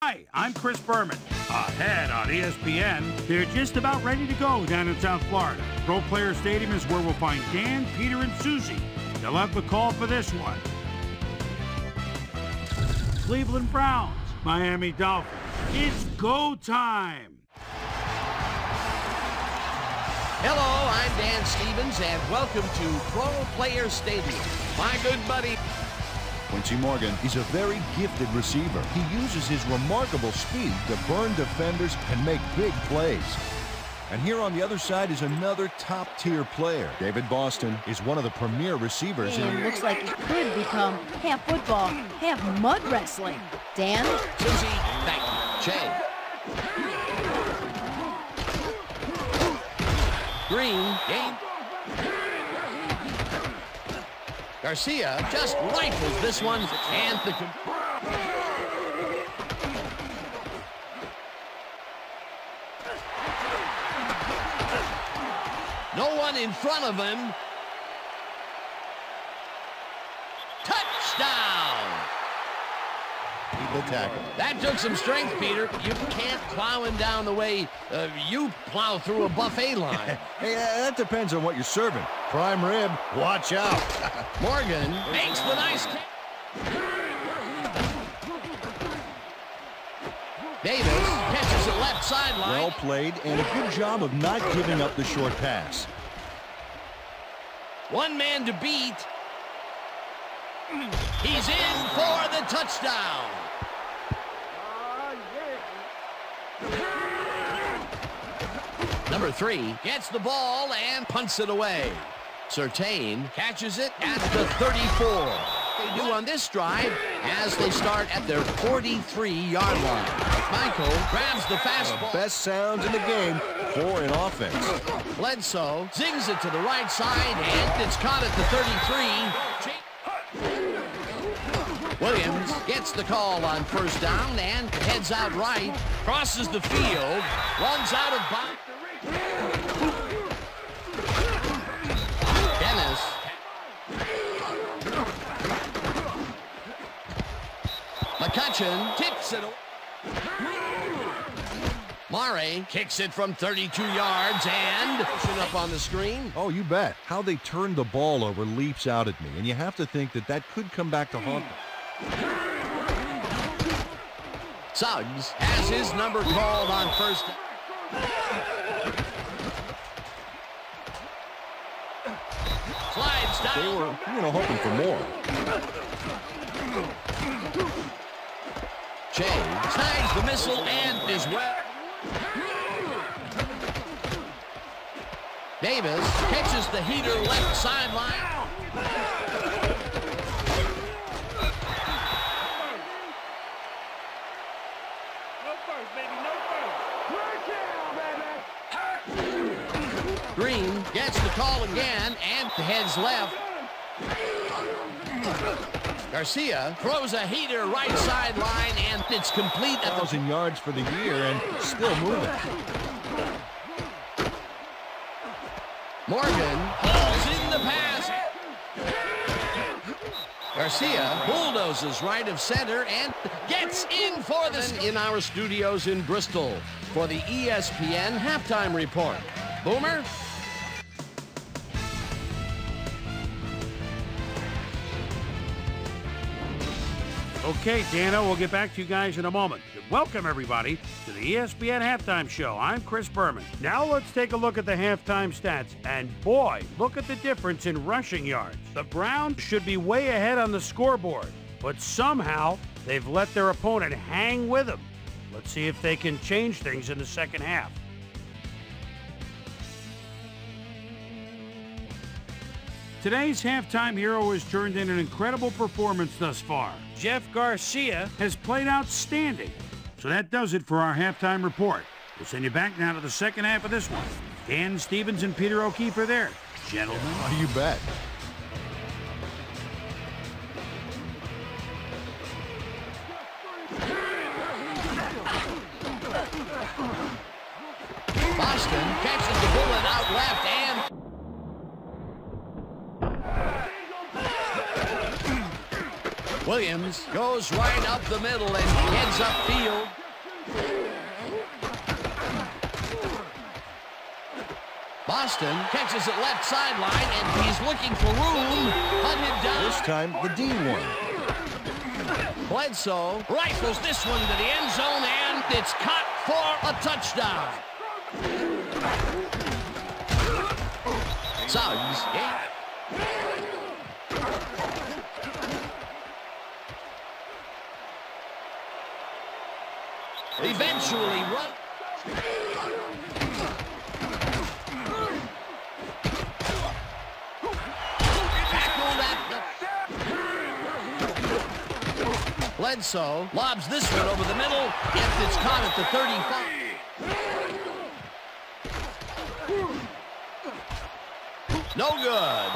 Hi, I'm Chris Berman. Ahead on ESPN, they're just about ready to go down in South Florida. Pro Player Stadium is where we'll find Dan, Peter, and Susie. They'll have the call for this one. Cleveland Browns, Miami Dolphins. It's go time. Hello, I'm Dan Stevens, and welcome to Pro Player Stadium. My good buddy Quincy Morgan is a very gifted receiver. He uses his remarkable speed to burn defenders and make big plays. And here on the other side is another top-tier player. David Boston is one of the premier receivers. And looks like it could become half football, half mud wrestling. Dan? Susie, thank you. Che. Green, game. Garcia just rifles this one, and the... No one in front of him. Touchdown! The tackle. That took some strength, Peter. You can't plow him down the way you plow through a buffet line. Hey, that depends on what you're serving. Prime rib, watch out. Morgan makes the nice catch. Davis catches it left sideline. Well played, and a good job of not giving up the short pass. One man to beat. He's in for the touchdown. Number 3 gets the ball and punts it away. Surtain catches it at the 34. They do on this drive as they start at their 43-yard line. Michael grabs the fastball. The best sounds in the game for an offense. Bledsoe zings it to the right side, and it's caught at the 33. Williams gets the call on first down and heads out right, crosses the field, runs out of bounds. Dennis. McCutcheon tips it. Murray kicks it from 32 yards and up on the screen. Oh, you bet. How they turned the ball over leaps out at me, and you have to think that that could come back to haunt them. Suggs has his number called on first. Slides down. They were, hoping for more. Jay snags the missile and is well. Davis catches the heater left sideline. Green gets the call again and heads left. Garcia throws a heater right sideline, and it's complete at 1,000 yards for the year and still moving. Morgan pulls in the pass. Garcia bulldozes right of center and gets in for this in our studios in Bristol for the ESPN halftime report. Boomer? Okay, Dano, we'll get back to you guys in a moment. Welcome, everybody, to the ESPN Halftime Show. I'm Chris Berman. Now let's take a look at the halftime stats. And boy, look at the difference in rushing yards. The Browns should be way ahead on the scoreboard, but somehow they've let their opponent hang with them. Let's see if they can change things in the second half. Today's halftime hero has turned in an incredible performance thus far. Jeff Garcia has played outstanding. So that does it for our halftime report. We'll send you back now to the second half of this one. Dan Stevens and Peter O'Keefe are there. Gentlemen. Oh, you bet. Boston catches the bullet out left and Williams goes right up the middle and heads upfield. Austin catches it left sideline, and he's looking for room. Hunted down. This time, the D1. Bledsoe rifles this one to the end zone, and it's caught for a touchdown. Suggs. Eventually run. Tackled at the... Bledsoe lobs this one over the middle, and it's caught at the 35. No good.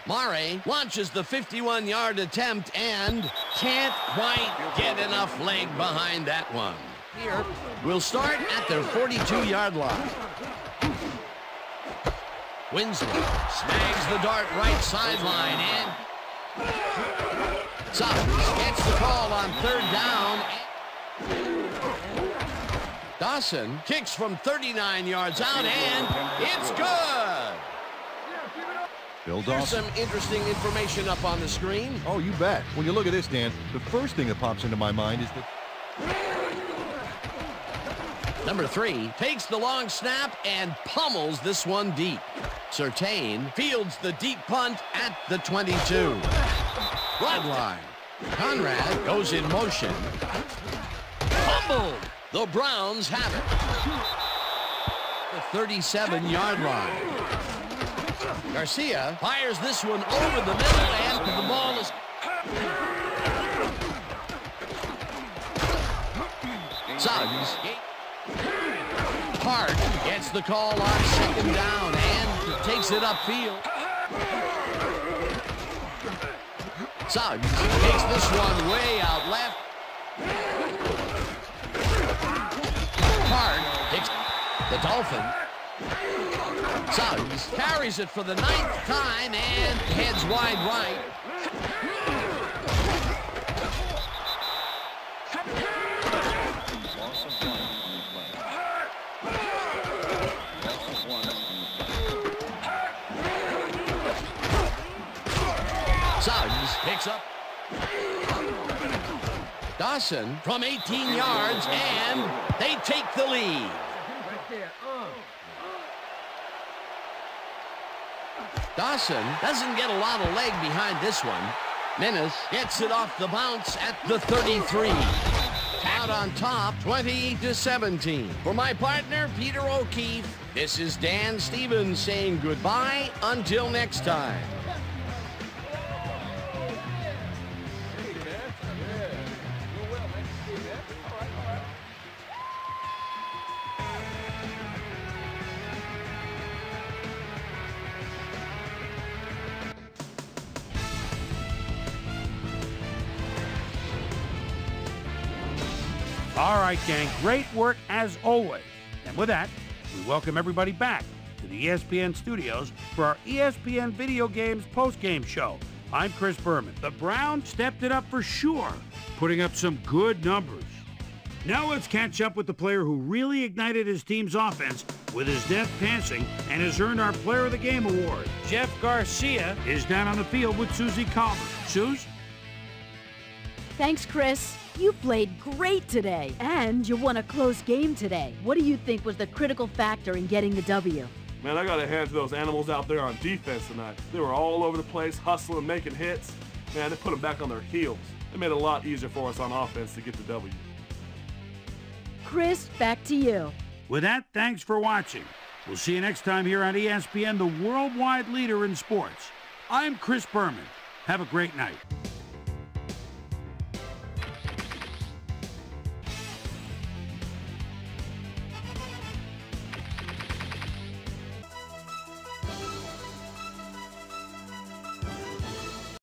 Murray launches the 51-yard attempt and can't quite get enough leg behind that one. Here, we'll start at their 42-yard line. Winslow snags the dart right sideline, and Suggs gets the call on third down. Dawson kicks from 39 yards out, and it's good. Bill There's Dawson. some interesting information up on the screen. Oh, you bet. When you look at this, Dan, the first thing that pops into my mind is that... Number 3 takes the long snap and pummels this one deep. Surtain fields the deep punt at the 22. Red line. Conrad goes in motion. Fumbled. The Browns have it. The 37-yard line. Garcia fires this one over the middle, and the ball is... Suggs. Hart gets the call on second down and takes it upfield. Suggs takes this one way out left. Hart takes the Dolphins. Suggs carries it for the 9th time and heads wide right. Suggs picks up. Dawson from 18 yards, and they take the lead. Dawson doesn't get a lot of leg behind this one. Menace gets it off the bounce at the 33. Out on top, 20-17. For my partner, Peter O'Keefe, this is Dan Stevens saying goodbye until next time. All right, gang, great work as always. And with that, we welcome everybody back to the ESPN studios for our ESPN Video Games post-game show. I'm Chris Berman. The Browns stepped it up for sure, putting up some good numbers. Now let's catch up with the player who really ignited his team's offense with his deft passing and has earned our Player of the Game award. Jeff Garcia is down on the field with Susie Calvert. Suze? Thanks, Chris. You played great today, and you won a close game today. What do you think was the critical factor in getting the W? Man, I got to hand to those animals out there on defense tonight. They were all over the place, hustling, making hits. Man, they put them back on their heels. They made it a lot easier for us on offense to get the W. Chris, back to you. With that, thanks for watching. We'll see you next time here on ESPN, the worldwide leader in sports. I'm Chris Berman. Have a great night.